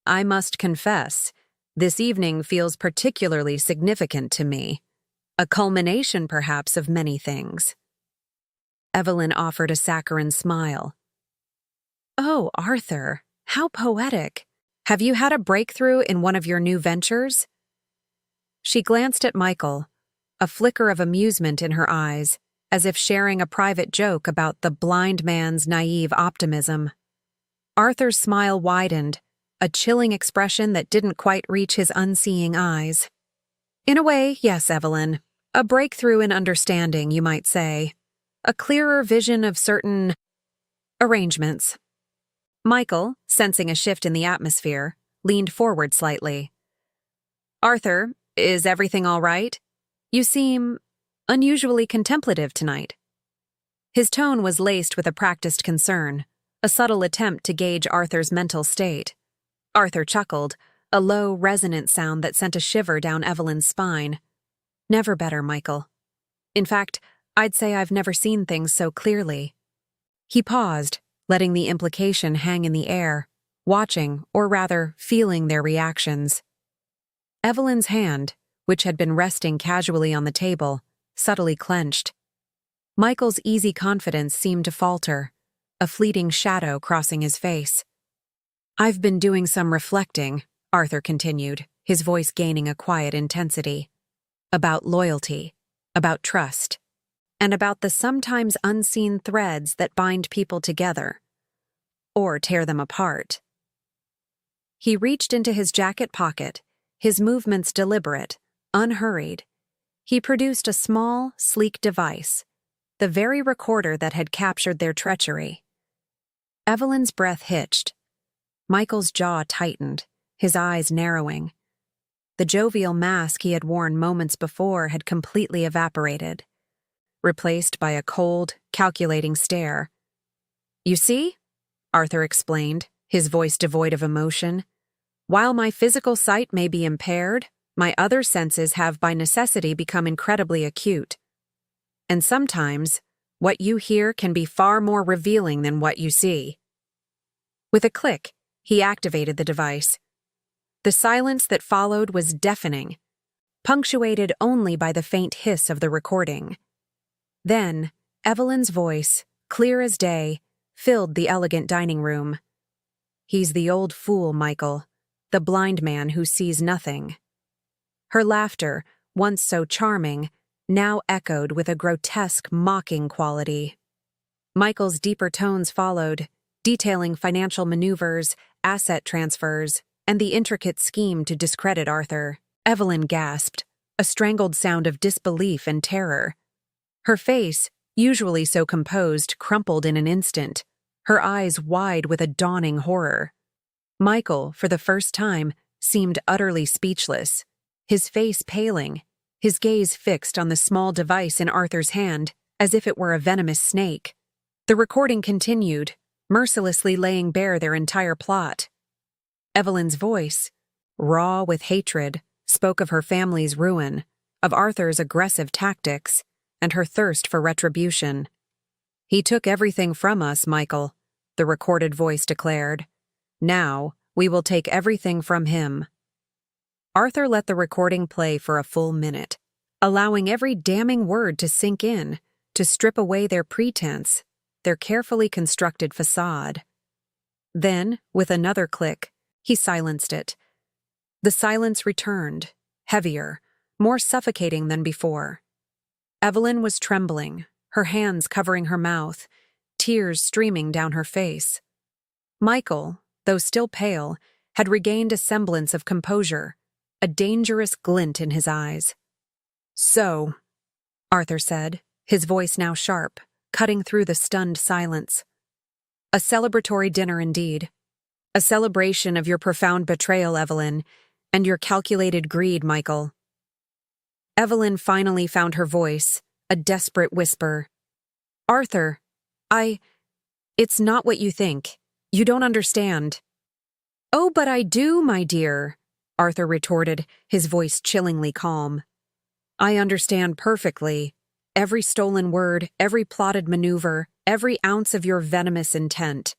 "I must confess, this evening feels particularly significant to me, a culmination perhaps of many things." Evelyn offered a saccharine smile. "Oh, Arthur, how poetic. Have you had a breakthrough in one of your new ventures?" She glanced at Michael, a flicker of amusement in her eyes, as if sharing a private joke about the blind man's naive optimism. Arthur's smile widened, a chilling expression that didn't quite reach his unseeing eyes. "In a way, yes, Evelyn. A breakthrough in understanding, you might say. A clearer vision of certain arrangements." Michael, sensing a shift in the atmosphere, leaned forward slightly. "Arthur, is everything all right? You seem unusually contemplative tonight." His tone was laced with a practiced concern, a subtle attempt to gauge Arthur's mental state. Arthur chuckled, a low, resonant sound that sent a shiver down Evelyn's spine. "Never better, Michael. In fact, I'd say I've never seen things so clearly." He paused, letting the implication hang in the air, watching, or rather, feeling their reactions. Evelyn's hand, which had been resting casually on the table, subtly clenched. Michael's easy confidence seemed to falter, a fleeting shadow crossing his face. "I've been doing some reflecting," Arthur continued, his voice gaining a quiet intensity. "About loyalty, about trust, and about the sometimes unseen threads that bind people together, or tear them apart." He reached into his jacket pocket, his movements deliberate, unhurried. He produced a small, sleek device, the very recorder that had captured their treachery. Evelyn's breath hitched. Michael's jaw tightened, his eyes narrowing. The jovial mask he had worn moments before had completely evaporated, replaced by a cold, calculating stare. "You see?" Arthur explained, his voice devoid of emotion. "While my physical sight may be impaired, my other senses have by necessity become incredibly acute. And sometimes, what you hear can be far more revealing than what you see." With a click, he activated the device. The silence that followed was deafening, punctuated only by the faint hiss of the recording. Then, Evelyn's voice, clear as day, filled the elegant dining room. "He's the old fool, Michael, the blind man who sees nothing." Her laughter, once so charming, now echoed with a grotesque, mocking quality. Michael's deeper tones followed, detailing financial maneuvers, asset transfers, and the intricate scheme to discredit Arthur. Evelyn gasped, a strangled sound of disbelief and terror. Her face, usually so composed, crumpled in an instant, her eyes wide with a dawning horror. Michael, for the first time, seemed utterly speechless, his face paling, his gaze fixed on the small device in Arthur's hand, as if it were a venomous snake. The recording continued, mercilessly laying bare their entire plot. Evelyn's voice, raw with hatred, spoke of her family's ruin, of Arthur's aggressive tactics, and her thirst for retribution. "He took everything from us, Michael," the recorded voice declared. "Now, we will take everything from him." Arthur let the recording play for a full minute, allowing every damning word to sink in, to strip away their pretense, their carefully constructed facade. Then, with another click, he silenced it. The silence returned, heavier, more suffocating than before. Evelyn was trembling, her hands covering her mouth, tears streaming down her face. Michael, though still pale, had regained a semblance of composure, a dangerous glint in his eyes. "So," Arthur said, his voice now sharp, cutting through the stunned silence. "A celebratory dinner indeed. A celebration of your profound betrayal, Evelyn, and your calculated greed, Michael." Evelyn finally found her voice, a desperate whisper. "Arthur, it's not what you think. You don't understand." "Oh, but I do, my dear," Arthur retorted, his voice chillingly calm. "I understand perfectly. Every stolen word, every plotted maneuver, every ounce of your venomous intent.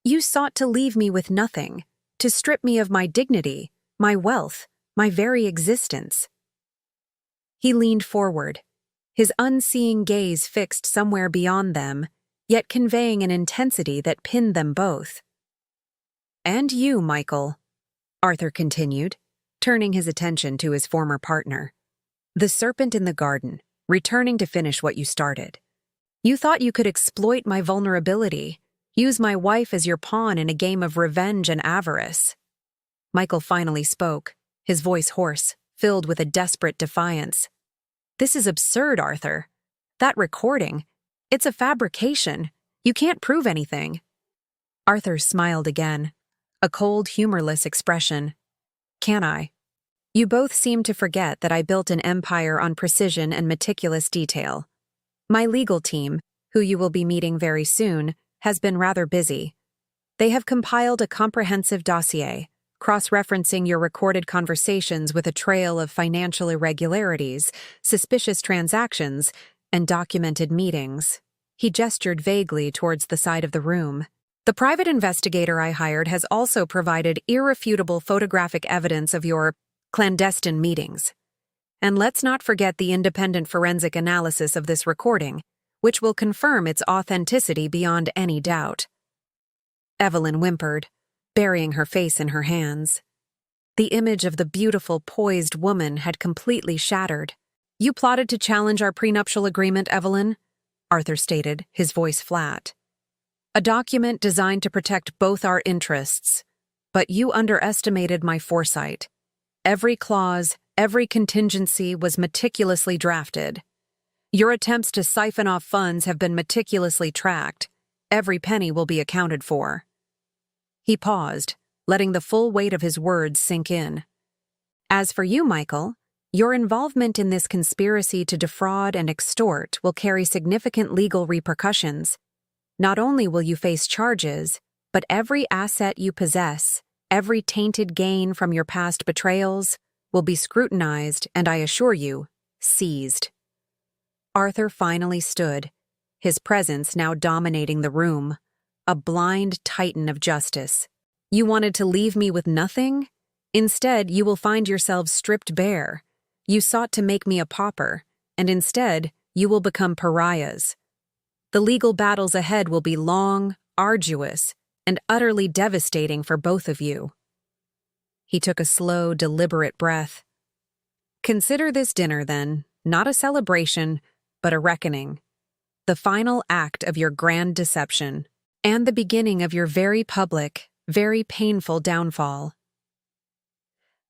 You sought to leave me with nothing, to strip me of my dignity, my wealth, my very existence." He leaned forward, his unseeing gaze fixed somewhere beyond them, yet conveying an intensity that pinned them both. "And you, Michael," Arthur continued, turning his attention to his former partner. "The serpent in the garden, returning to finish what you started. You thought you could exploit my vulnerability, use my wife as your pawn in a game of revenge and avarice." Michael finally spoke, his voice hoarse, filled with a desperate defiance. "This is absurd, Arthur. That recording, it's a fabrication. You can't prove anything." Arthur smiled again, a cold, humorless expression. "Can I? You both seem to forget that I built an empire on precision and meticulous detail. My legal team, who you will be meeting very soon, has been rather busy. They have compiled a comprehensive dossier, cross-referencing your recorded conversations with a trail of financial irregularities, suspicious transactions, and documented meetings." He gestured vaguely towards the side of the room. The private investigator I hired has also provided irrefutable photographic evidence of your clandestine meetings. And let's not forget the independent forensic analysis of this recording, which will confirm its authenticity beyond any doubt. Evelyn whimpered, burying her face in her hands. The image of the beautiful, poised woman had completely shattered. "You plotted to challenge our prenuptial agreement, Evelyn," Arthur stated, his voice flat. "A document designed to protect both our interests. But you underestimated my foresight. Every clause, every contingency was meticulously drafted. Your attempts to siphon off funds have been meticulously tracked. Every penny will be accounted for." He paused, letting the full weight of his words sink in. "As for you, Michael, your involvement in this conspiracy to defraud and extort will carry significant legal repercussions. Not only will you face charges, but every asset you possess, every tainted gain from your past betrayals, will be scrutinized and, I assure you, seized." Arthur finally stood, his presence now dominating the room, a blind titan of justice. "You wanted to leave me with nothing? Instead, you will find yourselves stripped bare. You sought to make me a pauper, and instead, you will become pariahs. The legal battles ahead will be long, arduous, and utterly devastating for both of you." He took a slow, deliberate breath. "Consider this dinner, then, not a celebration, but a reckoning. The final act of your grand deception, and the beginning of your very public, very painful downfall."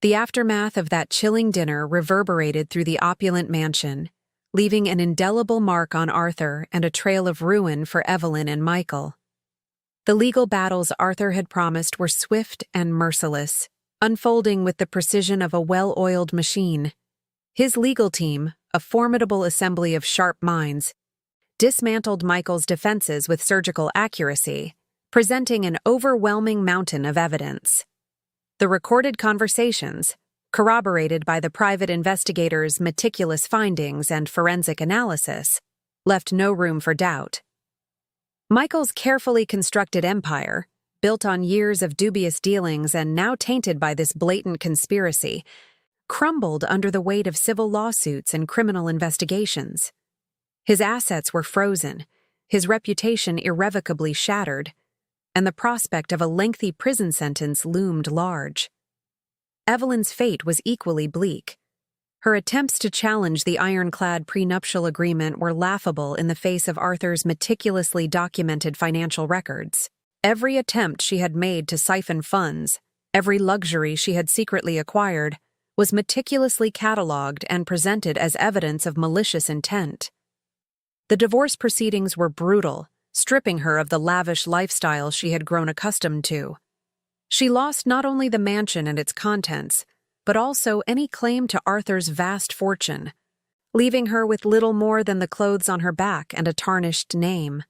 The aftermath of that chilling dinner reverberated through the opulent mansion, leaving an indelible mark on Arthur and a trail of ruin for Evelyn and Michael. The legal battles Arthur had promised were swift and merciless, unfolding with the precision of a well-oiled machine. His legal team, a formidable assembly of sharp minds, dismantled Michael's defenses with surgical accuracy, presenting an overwhelming mountain of evidence. The recorded conversations, corroborated by the private investigator's meticulous findings and forensic analysis, left no room for doubt. Michael's carefully constructed empire, built on years of dubious dealings and now tainted by this blatant conspiracy, crumbled under the weight of civil lawsuits and criminal investigations. His assets were frozen, his reputation irrevocably shattered, and the prospect of a lengthy prison sentence loomed large. Evelyn's fate was equally bleak. Her attempts to challenge the ironclad prenuptial agreement were laughable in the face of Arthur's meticulously documented financial records. Every attempt she had made to siphon funds, every luxury she had secretly acquired, was meticulously catalogued and presented as evidence of malicious intent. The divorce proceedings were brutal, stripping her of the lavish lifestyle she had grown accustomed to. She lost not only the mansion and its contents, but also any claim to Arthur's vast fortune, leaving her with little more than the clothes on her back and a tarnished name.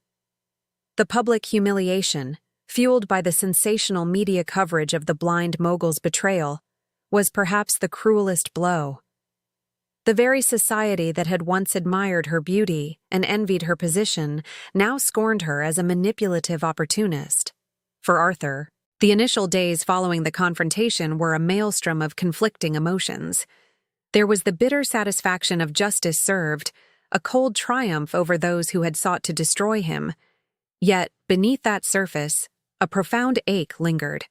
The public humiliation, fueled by the sensational media coverage of the blind mogul's betrayal, was perhaps the cruelest blow. The very society that had once admired her beauty and envied her position now scorned her as a manipulative opportunist. For Arthur, the initial days following the confrontation were a maelstrom of conflicting emotions. There was the bitter satisfaction of justice served, a cold triumph over those who had sought to destroy him. Yet, beneath that surface, a profound ache lingered.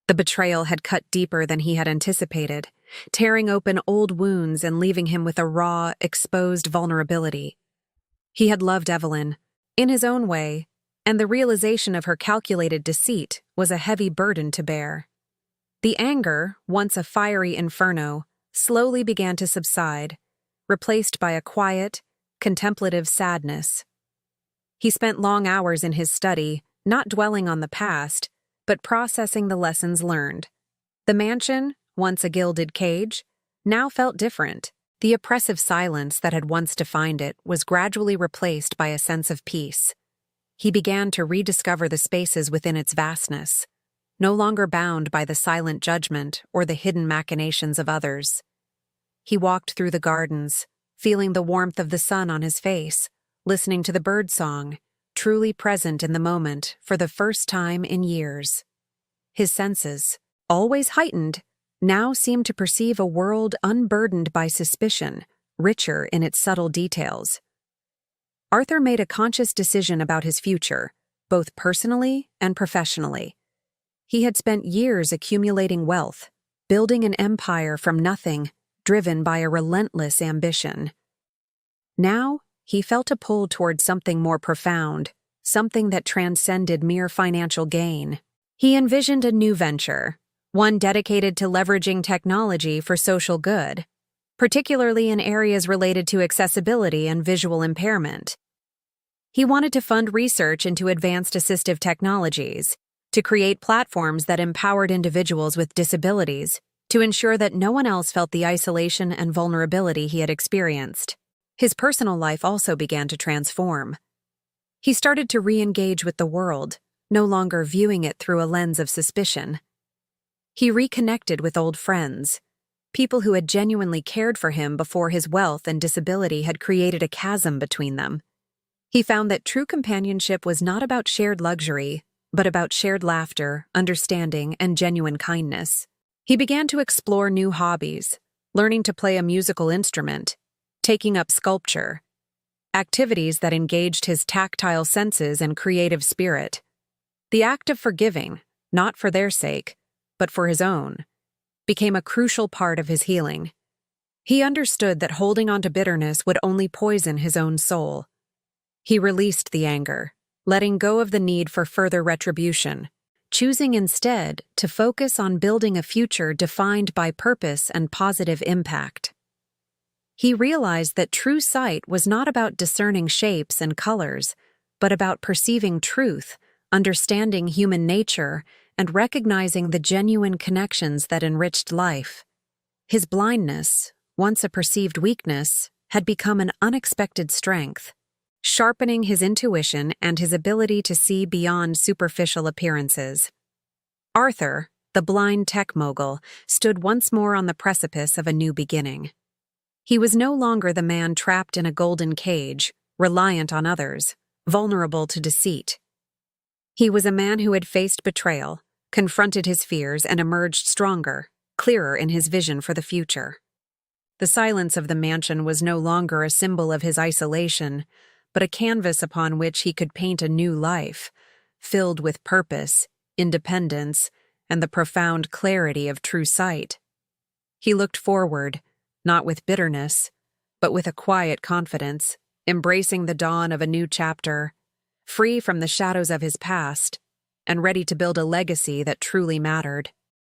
The betrayal had cut deeper than he had anticipated, tearing open old wounds and leaving him with a raw, exposed vulnerability. He had loved Evelyn, in his own way, and the realization of her calculated deceit was a heavy burden to bear. The anger, once a fiery inferno, slowly began to subside, replaced by a quiet, contemplative sadness. He spent long hours in his study, not dwelling on the past, but processing the lessons learned. The mansion, once a gilded cage, now felt different. The oppressive silence that had once defined it was gradually replaced by a sense of peace. He began to rediscover the spaces within its vastness, no longer bound by the silent judgment or the hidden machinations of others. He walked through the gardens, feeling the warmth of the sun on his face, listening to the birdsong, truly present in the moment for the first time in years. His senses, always heightened, now seemed to perceive a world unburdened by suspicion, richer in its subtle details. Arthur made a conscious decision about his future, both personally and professionally. He had spent years accumulating wealth, building an empire from nothing, driven by a relentless ambition. Now, he felt a pull toward something more profound, something that transcended mere financial gain. He envisioned a new venture, one dedicated to leveraging technology for social good, particularly in areas related to accessibility and visual impairment. He wanted to fund research into advanced assistive technologies, to create platforms that empowered individuals with disabilities, to ensure that no one else felt the isolation and vulnerability he had experienced. His personal life also began to transform. He started to re-engage with the world, no longer viewing it through a lens of suspicion. He reconnected with old friends, people who had genuinely cared for him before his wealth and disability had created a chasm between them. He found that true companionship was not about shared luxury, but about shared laughter, understanding, and genuine kindness. He began to explore new hobbies, learning to play a musical instrument, taking up sculpture, activities that engaged his tactile senses and creative spirit. The act of forgiving, not for their sake, but for his own, became a crucial part of his healing. He understood that holding on to bitterness would only poison his own soul. He released the anger, letting go of the need for further retribution, choosing instead to focus on building a future defined by purpose and positive impact. He realized that true sight was not about discerning shapes and colors, but about perceiving truth, understanding human nature, and recognizing the genuine connections that enriched life. His blindness, once a perceived weakness, had become an unexpected strength, sharpening his intuition and his ability to see beyond superficial appearances. Arthur, the blind tech mogul, stood once more on the precipice of a new beginning. He was no longer the man trapped in a golden cage, reliant on others, vulnerable to deceit. He was a man who had faced betrayal, confronted his fears, and emerged stronger, clearer in his vision for the future. The silence of the mansion was no longer a symbol of his isolation, but a canvas upon which he could paint a new life, filled with purpose, independence, and the profound clarity of true sight. He looked forward, not with bitterness, but with a quiet confidence, embracing the dawn of a new chapter, free from the shadows of his past, and ready to build a legacy that truly mattered.